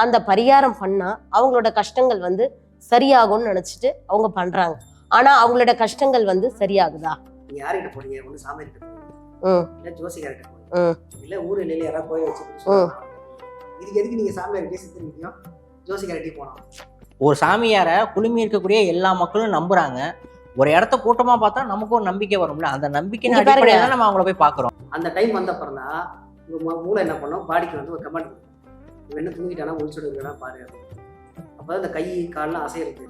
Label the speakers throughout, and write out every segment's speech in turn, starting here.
Speaker 1: அந்த பரிகாரம் பண்ணா அவங்களோட கஷ்டங்கள் வந்து சரியாகும்னு நினைச்சிட்டு அவங்க பண்றாங்க. ஆனா அவங்களோட கஷ்டங்கள் வந்து சரியாகுதா?
Speaker 2: நீங்க யார்கிட்ட போறீங்க? ஒண்ணு சாமி கிட்ட போறீங்க, இல்ல ஜோசிகார்கிட்ட போறீங்க, இல்ல ஊர் இல்ல யாராவது கோயில் வச்சு. இதுக்கு எதுக்கு நீங்க சாமியார்கிட்டே சித்தரிக்கீங்க, ஜோசிகார்கிட்டே போனோம்?
Speaker 3: ஒரு சாமியார குழுமி இருக்கக்கூடிய எல்லா மக்களும் நம்புறாங்க. ஒரு இடத்த கூட்டமா பார்த்தா நமக்கு ஒரு நம்பிக்கை வரும்ல, அந்த நம்பிக்கையின் அடிப்படையில தான் நம்ம அவங்கள போய் பாக்குறோம்.
Speaker 2: அந்த டைம் வந்த அப்புறம் தான் உங்க மூளை என்ன பண்ணோம், பாடிக்கு வந்து ஒரு கமெண்ட் கொடுக்கும், இவன் என்ன தூங்கிட்டானா ஒழிச்சுட்டு இருக்கா பாரு. அப்பதான் அந்த கை காலெல்லாம் அசையிறது.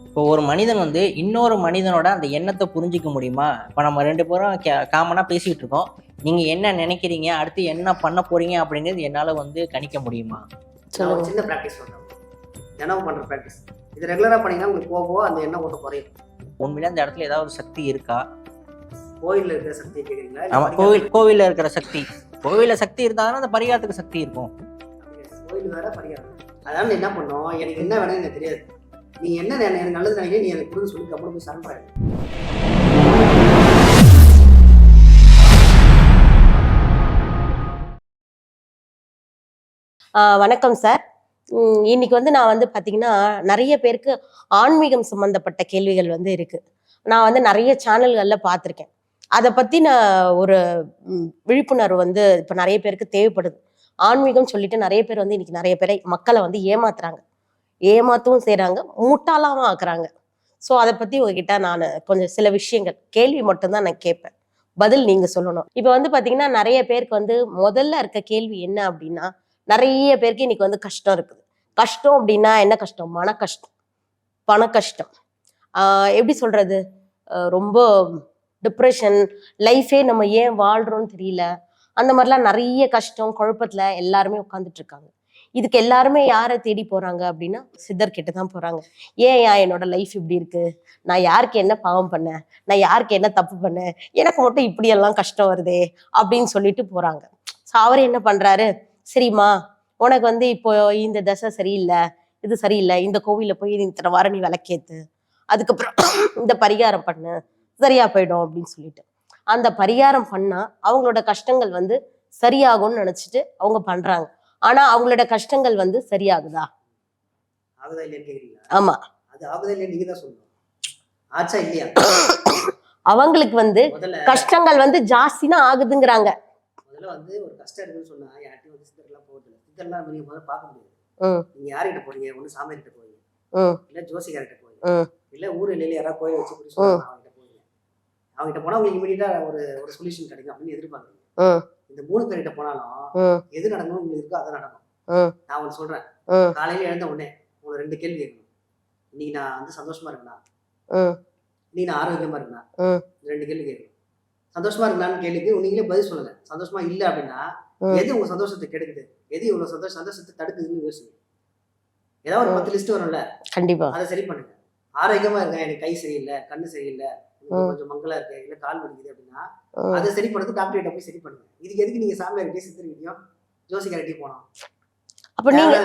Speaker 3: இப்போ ஒரு மனிதன் வந்து இன்னொரு மனிதனோட அந்த எண்ணத்தை புரிஞ்சிக்க முடியுமா? இப்போ நம்ம 2 பேரும் காமனா பேசிக்கிட்டு இருக்கோம், நீங்க என்ன நினைக்கிறீங்க, அடுத்து என்ன பண்ண போறீங்க அப்படிங்கிறது என்னால வந்து கணிக்க முடியுமா?
Speaker 2: சின்ன பிராக்டிஸ் சொல்றேன், தினமும் பண்ற பிராக்டிஸ். இது ரெகுலரா பண்ணீங்கன்னா உங்களுக்கு போக அந்த எண்ணம் ஓட்ட குறையும்.
Speaker 3: உண்மையில அந்த இடத்துல ஏதாவது சக்தி இருக்கா?
Speaker 2: கோயில்ல இருக்கிற சக்தி கேக்குறீங்களா?
Speaker 3: ஆமா, கோவில்ல இருக்கிற சக்தி. கோவில்ல சக்தி இருந்தாலும் அந்த பரிகாரத்துக்கு சக்தி இருக்கும்.
Speaker 2: கோயில் வேற பரிகாரம். அதனால என்ன பண்ணோம், எனக்கு என்ன வேணும்னு எனக்கு தெரியாது, நீ என்ன எனக்கு நல்லது நினைக்க நீ எனக்கு கொடுன்னு சொல்லி கப்பல் போய் சரண்டர் ஆயிடும்.
Speaker 1: வணக்கம் சார். இன்னைக்கு வந்து நான் வந்து பாத்தீங்கன்னா நிறைய பேருக்கு ஆன்மீகம் சம்பந்தப்பட்ட கேள்விகள் வந்து இருக்கு. நான் வந்து நிறைய சேனல்கள்ல பார்த்துருக்கேன். அதை பத்தி நான் ஒரு விழிப்புணர்வு வந்து இப்ப நிறைய பேருக்கு தேவைப்படுது. ஆன்மீகம் சொல்லிட்டு நிறைய பேர் வந்து இன்னைக்கு நிறைய பேரை மக்களை வந்து ஏமாத்துறாங்க, ஏமாத்தவும் செய்யறாங்க, முட்டாளாவும் ஆக்குறாங்க. ஸோ அதை பத்தி உங்ககிட்ட நான் கொஞ்சம் சில விஷயங்கள் கேள்வி மட்டும்தான் நான் கேட்பேன், பதில் நீங்க சொல்லணும். இப்ப வந்து பாத்தீங்கன்னா நிறைய பேருக்கு வந்து முதல்ல இருக்க கேள்வி என்ன அப்படின்னா, நிறைய பேருக்கு இன்னைக்கு வந்து கஷ்டம் இருக்குது. கஷ்டம் அப்படின்னா என்ன கஷ்டம்? மன கஷ்டம், பண கஷ்டம், எப்படி சொல்றது, ரொம்ப டிப்ரெஷன், லைஃபே நம்ம ஏன் வாழ்றோம்னு தெரியல, அந்த மாதிரிலாம் நிறைய கஷ்டம் குழப்பத்துல எல்லாருமே உட்காந்துட்டு இருக்காங்க. இதுக்கு எல்லாருமே யாரை தேடி போறாங்க அப்படின்னா சித்தர்கிட்ட தான் போறாங்க. ஏன் என்னோட லைஃப் இப்படி இருக்கு, நான் யாருக்கு என்ன பாவம் பண்ணேன், நான் யாருக்கு என்ன தப்பு பண்ணேன், எனக்கு மட்டும் இப்படி எல்லாம் கஷ்டம் வருதே அப்படின்னு சொல்லிட்டு போறாங்க. ஸோ அவர் என்ன பண்றாரு, சரிம்மா உனக்கு வந்து இப்போ இந்த தசை சரியில்லை, இது சரியில்லை, இந்த கோவில போய் இத்தனை வாரம் நீ விளக்கேத்து, அதுக்கப்புறம் இந்த பரிகாரம் பண்ணு, சரியா போயிடும் அப்படின்னு சொல்லிட்டு அந்த பரிகாரம் பண்ணா அவங்களோட கஷ்டங்கள் வந்து சரியாகும்னு நினைச்சிட்டு அவங்க பண்றாங்க. ஆனா அவங்களோட கஷ்டங்கள் வந்து சரியாகுதா?
Speaker 2: ஆகுதா இல்லையான்னு கேக்குறீங்களா?
Speaker 1: ஆமா,
Speaker 2: அது ஆகுதா இல்லையா நீங்க தான் சொல்லணும். ஆச்சா இல்லையா?
Speaker 1: அவங்களுக்கு வந்து கஷ்டங்கள் வந்து ஜாஸ்தினா ஆகுதுங்கிறாங்க.
Speaker 2: முதல்ல வந்து ஒரு கஷ்டம் இருக்குன்னு சொன்னா யார்ட்டையும் வந்து சித்தர்லாம் போகுது, சித்தர்லாம் நீங்க முதல்ல பார்க்க முடியாது. நீங்க யார்கிட்ட போறீங்க? ஒண்ணு சாமி கிட்ட போறீங்க, இல்ல ஜோசிகார்கிட்ட போறீங்க, இல்ல ஊர் இல்ல யாராவது கோயில் வச்சு அவங்ககிட்ட போறீங்க. அவங்ககிட்ட போனா உங்களுக்கு இமீடியட்டா ஒரு சொல்யூஷன் கிடைக்கும் அப்படின்னு எதிர்பார்க்குறீங்க. இந்த 3 பேர்கிட்ட போனாலும் எது நடக்கணும் உங்களுக்கு இருக்கோ அதான் நடக்கும். நான் ஒன்று சொல்றேன், காலையில எழுந்த உடனே உங்களை 2 கேள்வி கேட்கணும். இன்னைக்கு நான் வந்து சந்தோஷமா இருக்கேனா, இன்னைக்கு நான் ஆரோக்கியமா இருக்கேனா, 2 கேள்வி கேட்கணும். சந்தோஷமா இருக்கலான்னு கேள்விக்கு நீங்களே பதில் சொல்லுங்க. சந்தோஷமா இல்ல அப்படின்னா எது உங்க சந்தோஷத்தை கெடுக்குது, எது இவ்வளவு சந்தோஷத்தை தடுக்குதுன்னு யோசிங்க. ஏதாவது ஒரு 10 லிஸ்ட் வரும்ல, கண்டிப்பா அதை சரி பண்ணுங்க. ஆரோக்கியமா இருக்கேன், எனக்கு கை சரியில்லை, கண்ணு சரியில்லை, கொஞ்சம் மங்களா இருக்கு, இல்ல கால் வலிக்குது அப்படின்னா அதை சரி பண்ணது டாக்டர் கிட்ட போய் சரி பண்ணுங்க. இதுக்கு எதுக்கு நீங்க சாமியார்கிட்ட சித்தரிக்கிட்டோம் ஜோசிகார்கிட்ட போனோம்? அப்ப நீங்க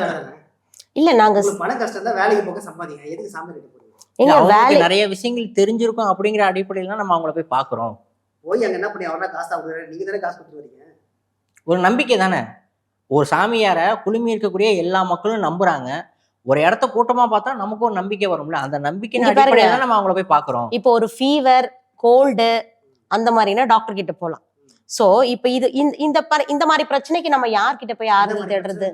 Speaker 2: இல்ல நாங்க பண கஷ்டம் தான் வேலைக்கு போக சம்பாதிங்க, எதுக்கு சாமியார்கிட்ட போறீங்க?
Speaker 3: நிறைய விஷயங்கள் தெரிஞ்சிருக்கும் அப்படிங்கிற அடிப்படையில நம்ம அவங்கள போய் பாக்குறோம்.
Speaker 2: போய் அங்க என்ன பண்ணி அவனா காசு கொடுக்குறாரு, நீங்க தானே காசு கொடுத்து வரீங்க.
Speaker 3: ஒரு நம்பிக்கை தானே. ஒரு சாமியார குழுமி இருக்கக்கூடிய எல்லா மக்களும் நம்புறாங்க. ஒரு இடத்த கூட்டமா பார்த்தா நமக்கு ஒரு நம்பிக்கை வரும்ல, அந்த நம்பிக்கையின் அடிப்படையில நம்ம அவங்கள போய் பாக்குறோம். இப்போ
Speaker 1: ஒரு ஃபீவர், கோல்டு அந்த மாதிரினா டாக்டர் கிட்ட போலாம். சோ இப்ப இது இந்த மாதிரி பிரச்சனைக்கு நம்ம யார்கிட்ட போய் ஆறுதல் தேடுறது?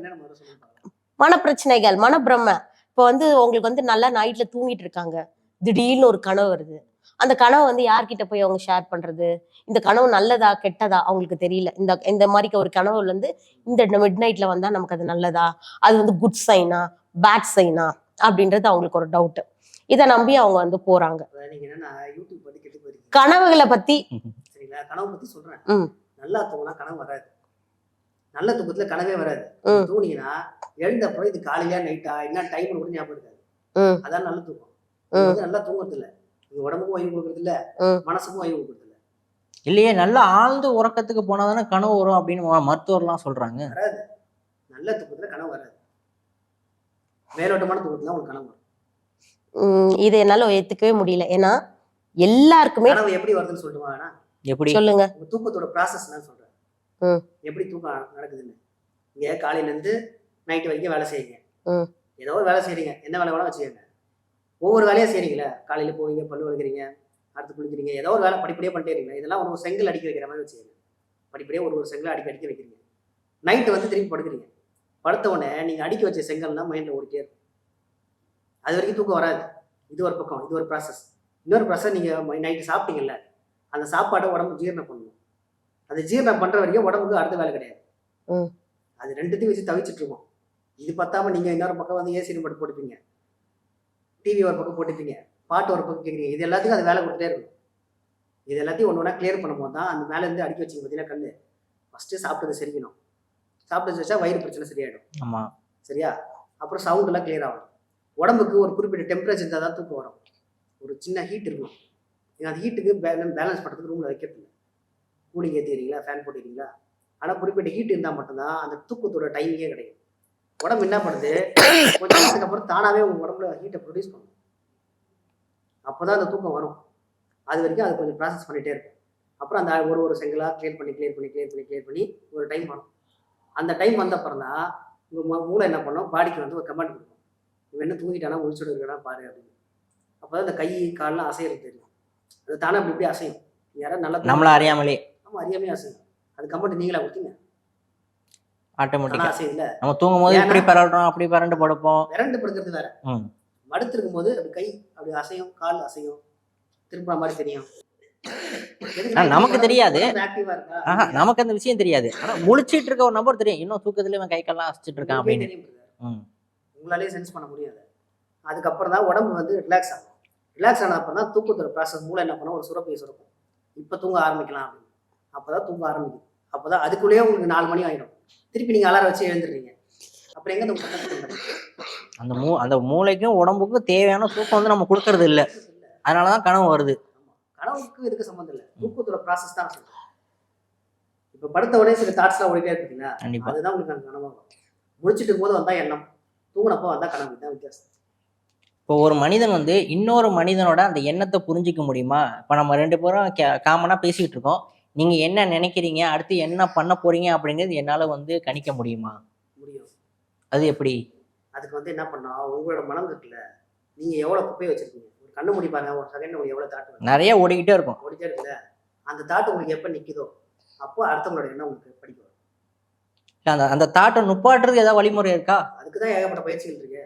Speaker 1: மனப்பிரச்சனைகள், மனப்பிரம. இப்போ வந்து உங்களுக்கு வந்து நல்லா நைட்ல தூங்கிட்டு இருக்காங்க, திடீர்னு ஒரு கனவு வருது. அந்த கனவு வந்து யார்கிட்ட போய் அவங்க ஷேர் பண்றது? இந்த கனவு நல்லதா கெட்டதா அவங்களுக்கு தெரியல. இந்த மாதிரி ஒரு கனவுல இருந்து இந்த மிட் நைட்ல வந்தா நமக்கு அது நல்லதா, அது வந்து குட் சைனா பேட் சைனா அப்படின்றது அவங்களுக்கு ஒரு டவுட். இதை நம்பி அவங்க வந்து போறாங்க. கனவுகளை பத்தி
Speaker 2: சரிங்களா, கனவு பத்தி சொல்றேன். நல்லா தூங்கினா கனவு வராது, நல்ல தூக்கத்துல கனவே வராது. தூங்கினீங்கன்னா எழுந்தப்பறம் இது காலையில நைட்டா என்ன டைம் கூட ஞாபகம் இருக்காது. அதான் நல்ல தூக்கம். நல்லா தூங்குறது இல்ல, உடம்புக்கும் ஓய்வு கொடுக்கறது இல்ல, மனசுக்கும் ஓய்வு கொடுக்கறது இல்ல.
Speaker 3: இல்லையே, நல்லா ஆழ்ந்த உறக்கத்துக்கு போனாதானே கனவு வரும் அப்படின்னு மருத்துவர்லாம் சொல்றாங்க.
Speaker 2: வராது, நல்ல தூக்கத்துல கனவு வராது, மேலோட்டமான தூக்கத்துல உங்களுக்கு கனவு வரும்.
Speaker 1: இது என்னால ஏத்துக்கவே முடியல. ஏன்னா எல்லாருக்குமே
Speaker 2: கனவு எப்படி வருதுன்னு சொல்லுவாங்கன்னா,
Speaker 1: எப்படி சொல்லுங்க,
Speaker 2: உங்க தூக்கத்தோட ப்ராசஸ் நான் சொல்றேன். எப்படி தூக்கம் நடக்குதுன்னு. இங்க காலையில இருந்து நைட் வரைக்கும் வேலை செய்யுங்க,
Speaker 1: ம்.
Speaker 2: ஏதோ ஒரு வேலை செய்றீங்க, என்ன வேலை வேணா வச்சுக்கோங்க. ஒவ்வொரு வேலையா செய்றீங்களே, காலையில போவீங்க, பல்லு விளக்குறீங்க, அடுத்து குளிக்கிறீங்க, ஏதோ ஒரு வேலை படிப்படியா பண்ணிட்டே இருக்கீங்க. இதெல்லாம் ஒரு செங்கல் அடிக்க வைக்கிற மாதிரி வச்சுக்கோங்க. படிப்படியா ஒரு ஒரு செங்கல் அடிக்க அடிக்க வைக்கிறீங்க. நைட்டு வந்து திருப்பி படுக்குறீங்க. படுத்த உடனே நீங்க அடிக்க வச்ச செங்கல் தான் மைண்ட்ல ஓடிட்டே இருக்கும். அது வரைக்கும் தூக்கம் வராது. இது ஒரு பக்கம், இது ஒரு ப்ராசஸ். இன்னொரு ப்ராசஸ், நீங்க நைட்டு சாப்பிட்டீங்கல்ல, அந்த சாப்பாடை உடம்பு ஜீரணம் பண்ணணும். அது ஜீரணம் பண்ற வரைக்கும் உடம்புக்கு அடுத்த வேலை கிடையாது.
Speaker 1: ம்.
Speaker 2: அது ரெண்டுத்தையும் வச்சு தவிச்சிட்டு இருக்கோம். இது பத்தாம நீங்க இன்னொரு பக்கம் வந்து ஏசி ரிமோட் போட்டுப்பீங்க, டிவி ஒரு பக்கம் போட்டுப்பீங்க, பாட்டு ஒரு பக்கம் கேட்குறீங்க. இது எல்லாத்துக்கும் அது வேலை கொடுத்துட்டே இருக்கும். இது எல்லாத்தையும் ஒன்று ஒன்றா கிளியர் பண்ணும்போது தான் அந்த மேலே இருந்து அடிக்க வச்சிங்க பார்த்தீங்கன்னா கண்ணு, ஃபஸ்ட்டு சாப்பிட்டது செரிக்கணும். சாப்பிட்டது வச்சா வயிறு பிரச்சனை சரியாயிடும்.
Speaker 3: ஆமா.
Speaker 2: சரியா? அப்புறம் சவுண்ட் எல்லாம் கிளியர் ஆகும். உடம்புக்கு ஒரு குறிப்பிட்ட டெம்பரேச்சர் இருந்தால் தான் தூக்கம் வரும். ஒரு சின்ன ஹீட் இருக்கும். நீங்கள் அந்த ஹீட்டுக்கு பேலன்ஸ் பண்ணுறதுக்கு ரூமில் வைக்கிறது இல்லை. கூலிங் ஏற்றிக்கிறீங்களா, ஃபேன் போட்டுக்கிறீங்களா, ஆனால் குறிப்பிட்ட ஹீட் இருந்தால் மட்டும்தான் அந்த தூக்கத்தோட டைமிங்கே கிடைக்கும். உடம்பு என்ன பண்ணுது, கொஞ்சம் நேரத்துக்கு அப்புறம் தானாகவே உங்கள் உடம்புல ஹீட்டை ப்ரொடியூஸ் பண்ணும். அப்போ தான் அந்த தூக்கம் வரும். அது வரைக்கும் அது கொஞ்சம் ப்ராசஸ் பண்ணிகிட்டே இருக்கும். அப்புறம் அந்த ஒரு ஒரு செங்கலாக கிளியர் பண்ணி ஒரு டைம் வரும். அந்த டைம் வந்த அப்புறம் தான் உங்கள் மூளை என்ன பண்ணும், பாடிக்கு வந்து ஒரு கமெண்ட் கொடுக்கும், இவன் என்ன தூங்கிட்டானா முடிச்சுட்டு இருக்கானா பாரு அப்படின்னு. அப்போ தான் அந்த கை கால்லாம் அசைகிறது தெரியும். அது தானே அப்படி இப்படி அசையும். யாராவது நல்லா
Speaker 3: நம்மள அறியாமலே.
Speaker 2: ஆமாம், அறியாமே அசையும். அது கமெண்ட் நீங்களா கொடுத்தீங்க?
Speaker 3: ஆட்டோமேட்டிக்கா
Speaker 2: அசையுதுல.
Speaker 3: நம்ம தூங்கும் போது இப்படி பரல்றோம், அப்படி பரண்டு படுப்போம்.
Speaker 2: விரண்டு படுக்கிறது வேற. படுத்திருக்கும் போது அப்படி கை அப்படி அசையும், கால் அசையும், திருப்புற மாதிரி தெரியும்.
Speaker 3: நமக்கு தெரியாது.
Speaker 2: ஆக்டிவா இருக்கா?
Speaker 3: நமக்கு அந்த விஷயம் தெரியாது. ஆனா முழிச்சிட்டு இருக்க ஒரு நபர் தெரியும், இன்னும் தூக்கத்துல இவன் கை கால்லாம் அசைச்சிட்டு இருக்கான் அப்படின்னு.
Speaker 2: உங்களாலே சென்ஸ் பண்ண முடியாது. அதுக்கப்புறம் தான் உடம்பு வந்து ரிலாக்ஸ் ஆகும். ரிலாக்ஸ் ஆன அப்புறம் தான் தூக்கத்தோட ப்ராசஸ் மூளை என்ன பண்ணும், ஒரு சுரப்பியை சுரக்கும். இப்போ தூங்க ஆரம்பிக்கலாம் அப்படின்னு. அப்போதான் தூங்க ஆரம்பிக்கும். அப்போதான் அதுக்குள்ளேயே உங்களுக்கு 4 மணி ஆகிடும். திருப்பி நீங்கள் அலாரம் வச்சு எழுந்துடுறீங்க. அப்புறம் எங்கே
Speaker 3: அந்த மூளைக்கும் உடம்புக்கும் தேவையான தூக்கம் வந்து நம்ம கொடுக்கறது இல்லை. அதனாலதான் கனவு வருது.
Speaker 2: கனவுக்கு இதுக்கு சம்மந்தம் இல்லை, தூக்கத்தோட ப்ராசஸ் தான் சொல்றேன். இப்போ படுத்த உடனே சில தாட்ஸ்லாம் ஓடிட்டே இருக்குங்களா, அதுதான் உங்களுக்கு அந்த கனவாகும். முடிச்சுட்டு இருக்கும்போது வந்தா எண்ணம், தூங்கினப்போ வந்தா கனவு. தான் வித்தியாசம்.
Speaker 3: இப்போ ஒரு மனிதன் வந்து இன்னொரு மனிதனோட அந்த எண்ணத்தை புரிஞ்சிக்க முடியுமா? இப்போ நம்ம 2 பேரும் காமனா பேசிக்கிட்டு இருக்கோம், நீங்க என்ன நினைக்கிறீங்க, அடுத்து என்ன பண்ண போறீங்க அப்படிங்கிறது என்னால வந்து கணிக்க முடியுமா?
Speaker 2: முடியும்.
Speaker 3: அது எப்படி?
Speaker 2: அதுக்கு வந்து என்ன பண்ணா, உங்களோட மனம் இருக்குல்ல, நீங்க எவ்வளவு குப்பையை வச்சிருக்கீங்க, ஒரு கண்ணு மூடி பாருங்க, ஒரு செகண்ட் உங்களுக்கு எவ்வளவு தாட்
Speaker 3: நிறைய ஓடிக்கிட்டே இருக்கும்.
Speaker 2: ஓடிட்டே இருக்குல்ல, அந்த தாட் உங்களுக்கு எப்ப நிக்குதோ அப்போ அடுத்தவங்களோட எண்ணம் உங்களுக்கு படிக்கும்.
Speaker 3: அந்த தாட்டை நுப்பாட்டுறதுக்கு ஏதாவது வழிமுறை இருக்கா?
Speaker 2: அதுக்குதான் ஏகப்பட்ட பயிற்சிகள் இருக்கு.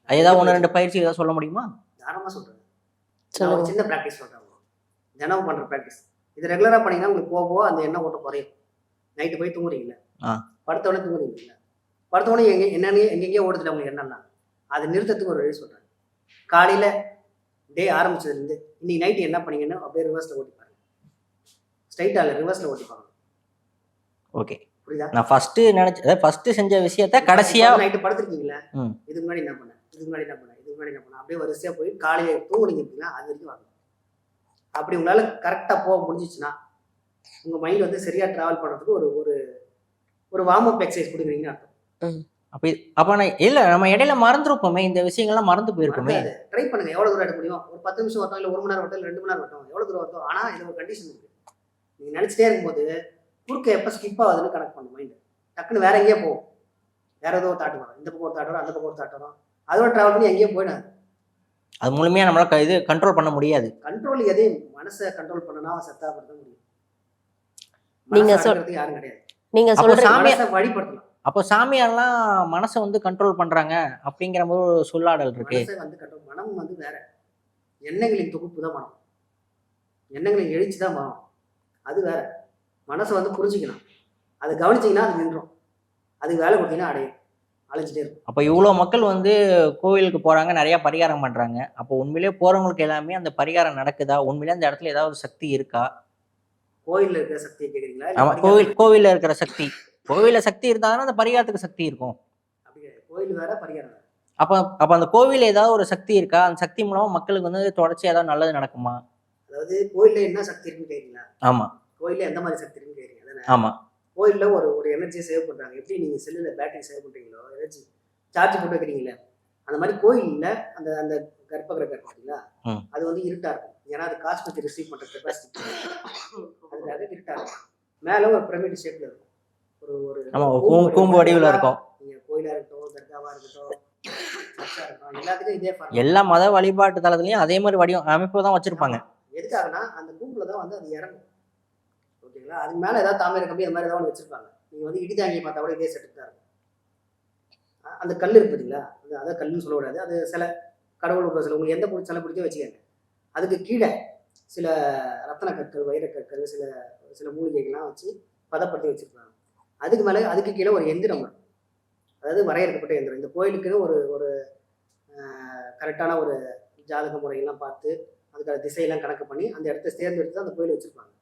Speaker 3: ஏதாவது 1-2 பயிற்சி ஏதாவது சொல்ல முடியுமா?
Speaker 2: தாராளமா சொல்றேன். நான் ஒரு சின்ன ப்ராக்டிஸ் சொல்றேன். தினம் பண்ற ப்ராக்டிஸ். இது ரெகுலரா பண்ணீங்கன்னா உங்களுக்கு போக போக அந்த எண்ணம் ஓட்ட குறையும். நைட்டு போய் தூங்குறீங்களா, படுத்தவொடனே தூங்குறீங்களா, படுத்தவொடனே எங்கெங்கேயோ ஓடுதுல உங்களுக்கு என்னன்னா, அது நிறுத்தத்துக்கு ஒரு வழி சொல்றேன். காலையில டே ஆரம்பிச்சதுலேருந்து இன்னைக்கு நைட்டு என்ன பண்ணீங்கன்னு அப்படியே ரிவர்ஸ்ல ஓட்டி பாருங்க. ஸ்ட்ரைட்டா இல்லை, ரிவர்ஸ்ல ஓட்டி பாருங்க.
Speaker 3: ஓகே, புரியுதா? நான் ஃபர்ஸ்ட் செஞ்ச விஷயத்த கடைசியா
Speaker 2: நைட்டு படுத்துருக்கீங்களா, இதுக்கு முன்னாடி என்ன பண்ணேன், இதுக்கு முன்னாடி என்ன பண்ணேன், அப்படியே வரிசையா போய் காலையில தூங்குறீங்க அப்படின்னா அது வரைக்கும் வரணும். அப்படி உங்களால கரெக்டா போக முடிஞ்சிச்சுன்னா உங்க மைண்ட் வந்து சரியா டிராவல் பண்றதுக்கு ஒரு வார்ம் அப் எக்ஸசைஸ் கொடுக்குறீங்கன்னு அர்த்தம்.
Speaker 3: அப்ப இல்ல, நம்ம இடையில மறந்துருப்போமே, இந்த விஷயங்கள்லாம் மறந்து போயிருக்கோமே.
Speaker 2: ட்ரை பண்ணுங்க, எவ்வளவு தூரம் எடுக்க முடியும். ஒரு 10 நிமிஷம் வரட்டும், இல்லை 1 மணி நேரம் வரட்டும், இல்லை 2 மணி நேரம் வரட்டும், எவ்வளவு தூரம் வரட்டும். ஆனா இது ஒரு கண்டிஷன் இருக்கு. நீங்க நினைச்சிட்டே இருக்கும்போது குறுக்க எப்ப ஸ்கிப் ஆகுதுன்னு கனெக்ட் பண்ணும் மைண்ட். டக்குன்னு வேற எங்கேயே போகும், வேற ஏதோ தாட்டு வரும், இந்த பக்கம் ஒரு தாட்டு வரும், அந்த பக்கம் ஒரு தாட்டு வரும், அதோட டிராவல் பண்ணி எங்கேயும் போயிடாது.
Speaker 3: அது முழுமையா நம்மளால இது கண்ட்ரோல் பண்ண முடியாது.
Speaker 2: கண்ட்ரோல் எதையும் மனசை கண்ட்ரோல் பண்ணனா செத்தா படுத்த முடியும்.
Speaker 1: நீங்க
Speaker 2: சொல்றது யாரும் கிடையாது.
Speaker 1: நீங்க சொல்ற
Speaker 2: வழிபடுத்தலாம்.
Speaker 3: அப்போ சாமியாரெல்லாம் மனசை வந்து கண்ட்ரோல் பண்றாங்க அப்படிங்கிற ஒரு சொல்லாடல் இருக்கு.
Speaker 2: மனசை வந்து கண்ட்ரோல், மனம் வந்து வேற, எண்ணங்களின் தொகுப்பு தான் மனம், எண்ணங்களின் எழுச்சி தான் மனம், அது வேற. மனசை வந்து புரிஞ்சுக்கலாம், அதை கவனிச்சிங்கன்னா அது நின்றோம், அதுக்கு வேலை கொடுத்தீங்கன்னா அழைச்சிட்டே இருக்கும்.
Speaker 3: அப்போ இவ்வளோ மக்கள் வந்து கோவிலுக்கு போறாங்க, நிறைய பரிகாரம் பண்றாங்க. அப்போ உண்மையிலேயே போறவங்களுக்கு எல்லாமே அந்த பரிகாரம் நடக்குதா? உண்மையிலே அந்த இடத்துல ஏதாவது சக்தி இருக்கா?
Speaker 2: கோயில்ல இருக்கிற சக்தியை கேக்குறீங்களா?
Speaker 3: ஆமா, கோவில்ல இருக்கிற சக்தி. கோவில்ல சக்தி இருந்தாங்கன்னா அந்த பரிகாரத்துக்கு சக்தி இருக்கும்.
Speaker 2: கோயில் வேற, பரிகாரம் வேற.
Speaker 3: அப்ப அந்த கோவில்ல ஏதாவது ஒரு சக்தி இருக்கா? அந்த சக்தி மூலமா மக்களுக்கு வந்து தொடர்ச்சி ஏதாவது நல்லது நடக்குமா?
Speaker 2: அதாவது கோயில்ல என்ன சக்தி இருக்குன்னு கேக்குறீங்களா?
Speaker 3: ஆமா.
Speaker 2: கோயில்ல எந்த மாதிரி சக்தி இருக்குன்னு கேக்குறீங்க?
Speaker 3: ஆமா.
Speaker 2: கோயில்ல ஒரு எனர்ஜியை சேவ் பண்றாங்க. எப்படி நீங்க செல்லுல பேட்டரி சேவ் பண்றீங்களோ, எனர்ஜி சார்ஜ் போட்டு வைக்கிறீங்களே, அந்த மாதிரி கோயில்ல அந்த அந்த கர்ப்பகிரகம் பார்த்தீங்களா, அது வந்து இருட்டா இருக்கும். ஏன்னா அது காஸ்மெட்டிக் ரிசீவ் பண்ற கெப்பாசிட்டி, அதுக்காக இருட்டா இருக்கும். மேல ஒரு பிரமிட் ஷேப்ல இருக்கும், ஒரு கூம்பு வடிவில் இருக்கும். நீங்க கோயிலா இருக்கட்டும், தர்காவா இருக்கட்டும், சர்ச்சா இருக்கும், எல்லாத்துக்கும் இதே ஃபார்ம்.
Speaker 3: எல்லா மத வழிபாட்டு தளத்துலயும் அதே மாதிரி அமைப்பு தான் வச்சிருப்பாங்க.
Speaker 2: எதுக்காகனா அந்த கூண்டுல தான் வந்து அது இறங்கும். ஓகேங்களா? அதுக்கு மேல ஏதாவது தாமரை கம்பி அந்த மாதிரி ஏதாவது ஒன்று வச்சிருப்பாங்க. நீங்க வந்து இடிதாங்கி பார்த்தா கூட இதே செட்டு தான் இருக்கும். அந்த கல் இருக்கு பார்த்தீங்களா, அதை கல்லுன்னு சொல்லக்கூடாது, அது சில கடவுள் உள்ள சில உங்களுக்கு எந்த சிலை பிடிச்சோ வச்சுக்கோங்க. அதுக்கு கீழே சில ரத்தன கற்கள், வைர கற்கள், சில சில மூலிகைகள்லாம் வச்சு பதப்படுத்தி வச்சிருப்பாங்க. அதுக்கு மேலே அதுக்கு கீழே ஒரு எந்திரம் வரும், அதாவது வரையறுக்கப்பட்ட எந்திரம். இந்த கோயிலுக்குன்னு ஒரு ஒரு கரெக்டான ஒரு ஜாதக முறையெல்லாம் பார்த்து அதுக்கான திசையெல்லாம் கணக்கு பண்ணி அந்த இடத்த தேர்ந்தெடுத்து அந்த கோயில் வச்சிருப்பாங்க.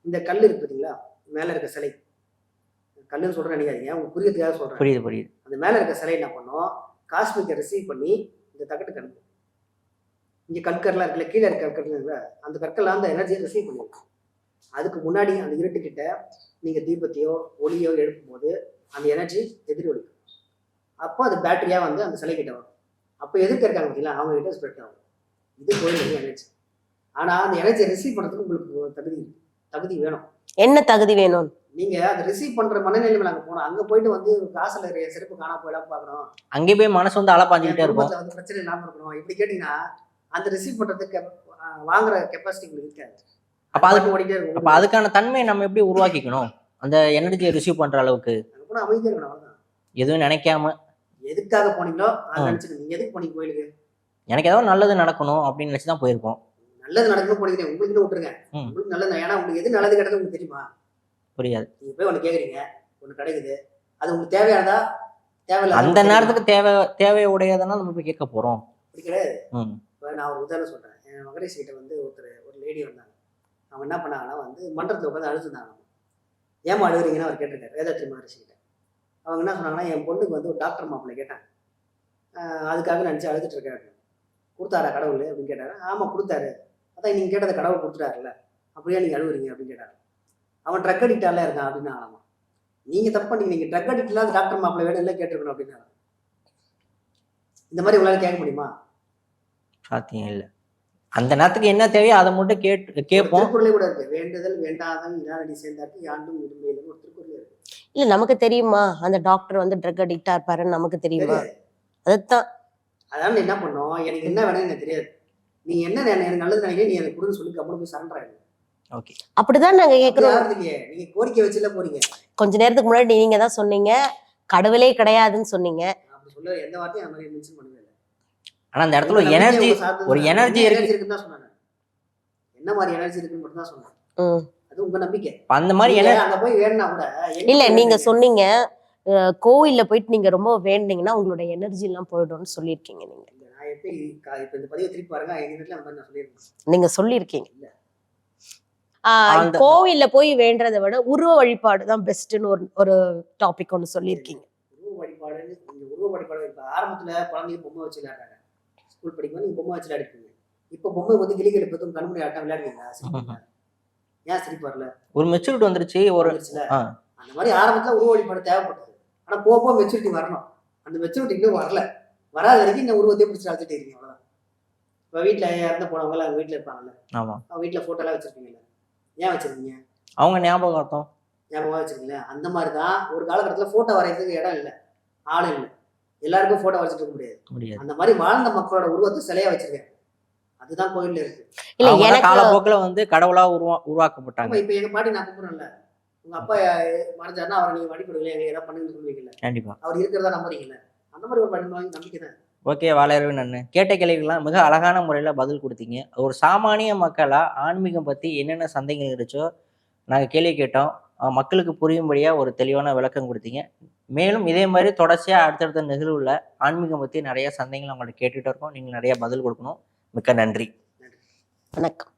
Speaker 2: இந்த கல் இருக்கு பார்த்தீங்களா, மேலே இருக்க சிலை, கல்லுன்னு சொல்கிறேன் நினைக்காதீங்க, உங்களுக்கு புரியறதுக்காக சொல்கிறேன்.
Speaker 3: புரியுது.
Speaker 2: அந்த மேலே இருக்க சிலை என்ன பண்ணோம், காஸ்மிக்கை ரிசீவ் பண்ணி இந்த தகட்டு கல், இங்கே கற்கர்லாம் இருக்குல்ல, கீழே இருக்க கற்கள், அந்த கற்கள்லாம் அந்த எனர்ஜியை ரிசீவ் பண்ணிருக்கும். அதுக்கு முன்னாடி அந்த இருட்டுக்கிட்ட நீங்கள் தீபத்தையோ ஒளியோ எழுப்பும் போது அந்த எனர்ஜி எதிரொலிக்கும். அப்போ அது பேட்டரியாக வந்து அந்த சிலைக்கிட்ட வரும். அப்போ எதிர்க்க இருக்காங்க பார்த்தீங்களா, அவங்க கிட்ட ஸ்ப்ரெட் ஆகும். இது கோயில் எனர்ஜி. ஆனால் அந்த எனர்ஜியை ரிசீவ் பண்ணுறதுக்கு உங்களுக்கு தகுதி வேணும்.
Speaker 1: என்ன தகுதி வேணும்? நீங்க
Speaker 2: அதை ரிசீவ் பண்ற மனநிலைமையில அங்கே போனோம். அங்கே போயிட்டு வந்து காசுல செருப்பு காணா போயிடாம பார்க்கணும்,
Speaker 3: அங்கே போய் மனசு வந்து அலப்பாஞ்சிக்கிட்டே இருக்கும்,
Speaker 2: வந்து பிரச்சனை இல்லாமல் இருக்கணும், இப்படி கேட்டீங்கன்னா அந்த ரிசீவ் பண்றதுக்கு வாங்குற கெப்பாசிட்டி உங்களுக்கு இருக்காது.
Speaker 3: அப்ப அதுக்கு ஓடிட்டே இருக்கும். அப்ப அதுக்கான தன்மையை நம்ம எப்படி உருவாக்கிக்கணும், அந்த எனர்ஜியை ரிசீவ் பண்ற அளவுக்கு?
Speaker 2: அங்கே போனால் அமைதியாக இருக்கணும், அவ்வளோதான்.
Speaker 3: எதுவும் நினைக்காம
Speaker 2: எதுக்காக போனீங்களோ அதை நினைச்சுக்கணும். நீங்க எதுக்கு போனீங்க கோயிலுக்கு?
Speaker 3: எனக்கு ஏதாவது நல்லது நடக்கணும் அப்படின்னு நினைச்சுதான் போயிருக்கோம்.
Speaker 2: நல்லது நடக்கணும் போனீங்க, உங்களுக்கு விட்டுருங்க, உங்களுக்கு நல்லது. ஏன்னா உங்களுக்கு எது நல்லது கிடையாது உங்களுக்கு தெரியுமா?
Speaker 3: புரியாது.
Speaker 2: நீங்க போய் ஒன்று கேட்குறீங்க, ஒன்று கிடைக்குது, அது உங்களுக்கு தேவையானதா தேவையில்லை,
Speaker 3: அந்த நேரத்துக்கு தேவையுடையதானா நம்ம போய் கேட்க போறோம்?
Speaker 2: அப்படி கிடையாது. இப்போ நான் ஒரு உதாரணம் சொல்றேன். என் மகரேஷ் கிட்ட வந்து ஒரு லேடி வந்தாங்க. அவங்க என்ன பண்ணாங்கன்னா வந்து மன்றத்தில் உட்காந்து அழுதுருந்தாங்க. ஏமா அழுகுறீங்கன்னு அவர் கேட்டிருக்காரு வேதாத்ரி மகரிஷி கிட்ட. அவங்க என்ன சொன்னாங்கன்னா, என் பொண்ணுக்கு வந்து ஒரு டாக்டர் மாப்பிள்ளை கேட்டேன், அதுக்காக நினச்சி அழுதுட்டு இருக்காரு, கொடுத்தாரா கடவுள் அப்படின்னு கேட்டாரு. ஆமாம் கொடுத்தாரு. அதான் நீங்கள் கேட்டதை கடவுள் கொடுத்துட்டாருல்ல, அப்படியே நீங்கள் அழுகுறீங்க அப்படின்னு கேட்டாரு. அவன் ட்ரக் அடிக்டால இருக்கான் அப்படின்னு. ஆமாம், நீங்கள் தப்பு பண்ணீங்க, நீங்கள் ட்ரக் அடிக்ட் இல்லாத டாக்டர் மாப்பிள்ளை வேணும் இல்லை கேட்டிருக்கணும் அப்படின்னு. இந்த மாதிரி உங்களால் கேட்க முடியுமா? சாத்தியம் இல்லை.
Speaker 3: அந்த நேரத்துக்கு என்ன தேவையோ அதை மட்டும் கேட்போம்.
Speaker 2: திருக்குறளே கூட இருக்கு, வேண்டுதல் வேண்டாதல் இல்லாதடி சேர்ந்தாக்கு யாண்டும் விரும்பையிலும் ஒரு திருக்குறளே இருக்கு.
Speaker 1: இல்ல நமக்கு தெரியுமா அந்த டாக்டர் வந்து ட்ரக் அடிக்டா இருப்பாருன்னு நமக்கு தெரியுமா? அதுதான்.
Speaker 2: அதான் என்ன பண்ணோம், எனக்கு என்ன வேணும்னு எனக்கு தெரியாது, நீ என்ன எனக்கு நல்லது நினைக்கிறீங்க நீ எனக்கு கொடுன்னு சொல்லி அப்புறம் போய் சரண்டர் ஆயிடும்.
Speaker 3: ஓகே,
Speaker 1: அப்படிதான் நாங்க கேட்கிறோம்.
Speaker 2: நீங்க கோரிக்கை வச்சுல போறீங்க.
Speaker 1: கொஞ்ச நேரத்துக்கு முன்னாடி நீங்க தான் சொன்னீங்க கடவுளே கிடையாதுன்னு சொன்னீங்க.
Speaker 2: அப்படி சொல்ல எந்த வார்த்தையும் அந்த மாதிரி மென்ஷன் பண்ணவே இல்லை.
Speaker 3: ஆனா அந்த இடத்துல ஒரு எனர்ஜி
Speaker 2: இருக்குன்னு தான் சொன்னாங்க. என்ன மாதிரி எனர்ஜி இருக்குன்னு மட்டும் தான் சொன்னாங்க. அது உங்க நம்பிக்கை. அந்த மாதிரி அங்க போய் வேணும்னா கூட
Speaker 1: இல்ல, நீங்க சொன்னீங்க கோவில்ல போயிட்டு நீங்க ரொம்ப வேண்டீங்கன்னா உங்களோட எனர்ஜி எல்லாம் போயிடும்னு சொல்லியிருக்கீங்க. நீங்க
Speaker 2: நான் எப்படி இப்ப இந்த பதிவை திருப்பி பாருங்க, எங்க வீட்டுல அந்த மாதிரி நான் சொல்லியிருக்கேன்.
Speaker 1: நீங்க சொல்லியிருக்கீங்க. கோவில்ல போய் வேண்டதை விட உருவ வழிபாடு தான் பெஸ்ட்னு ஒரு டாபிக் ஒன்று சொல்லியிருக்கீங்க.
Speaker 2: உருவ வழிபாடு, இந்த உருவ வழிபாடு இப்ப ஆரம்பத்துல குழந்தைங்க பொம்மை வச்சு விளையாடுறாங்க, ஸ்கூல் படிக்கும்போது நீங்க பொம்மை வச்சு விளையாடுறீங்க. இப்ப பொம்மை வந்து கிளிகளை பத்தும் கண்மணி ஆட்டம் விளையாடுவீங்களா? ஏன் சிரிப்பு வரல?
Speaker 3: ஒரு மெச்சூரிட்டி வந்துருச்சு.
Speaker 2: அந்த மாதிரி ஆரம்பத்துல உருவ வழிபாடு தேவைப்பட்டது. ஆனா போக மெச்சூரிட்டி வரணும். அந்த மெச்சூரிட்டி இன்னும் வரல. வராத வரைக்கும் இந்த உருவத்தையும் பிடிச்சி அழைச்சிட்டு இருக்கீங்க, அவ்வளவுதான். இப்ப வீட்டுல இறந்து போனவங்க அவங்க வீட்டுல இருப்பாங்கல்ல, அவங்க வீட்டுல போட்டோ எல்லாம் வச்சிருப்பீங்கல்ல, ஏன் வச்சிருக்கீங்க?
Speaker 3: அவங்க ஞாபகம்
Speaker 2: வச்சிருக்கீங்களா? அந்த மாதிரிதான் ஒரு காலகட்டத்துல போட்டோ வரைகிறதுக்கு இடம் இல்லை, ஆள் இல்லை, எல்லாருக்கும் போட்டோ வச்சுட்டு இருக்க முடியாது. அந்த மாதிரி வாழ்ந்த மக்களோட உருவத்தை சிலையா வச்சிருக்காங்க. அதுதான் கோயில்ல இருக்கு.
Speaker 3: இல்ல, காலப்போக்கில் வந்து கடவுளா உருவாக்கப்பட்டாங்க.
Speaker 2: இப்ப எங்க பாட்டி நான் கும்பிடுறேன்ல, உங்க அப்பா மறைஞ்சாருன்னா அவரை நீங்க வழிபடுவீங்க, எங்க ஏதாவது பண்ணுன்னு சொல்லுவீங்கல்ல.
Speaker 3: கண்டிப்பா
Speaker 2: அவர் இருக்கிறதா நம்புறீங்கல்ல, அந்த மாதிரி ஒரு நம்பிக்கை தான்.
Speaker 3: ஓகே, வாழறவே நன்னு. கேட்ட கேள்விகள்லாம் மிக அழகான முறையில பதில் கொடுத்தீங்க. ஒரு சாமானிய மக்களா ஆன்மீகம் பத்தி என்னென்ன சந்தேகங்கள் இருந்துச்சோ நாங்கள் கேள்வி கேட்டோம், மக்களுக்கு புரியும்படியா ஒரு தெளிவான விளக்கம் கொடுத்தீங்க. மேலும் இதே மாதிரி தொடர்ச்சியா அடுத்தடுத்த நிகழ்வுல ஆன்மீகம் பத்தி நிறைய சந்தேகங்கள் அவங்கள்ட்ட கேட்டுட்டு இருக்கோம். நீங்க நிறைய பதில் கொடுக்கணும். மிக்க நன்றி.
Speaker 1: வணக்கம்.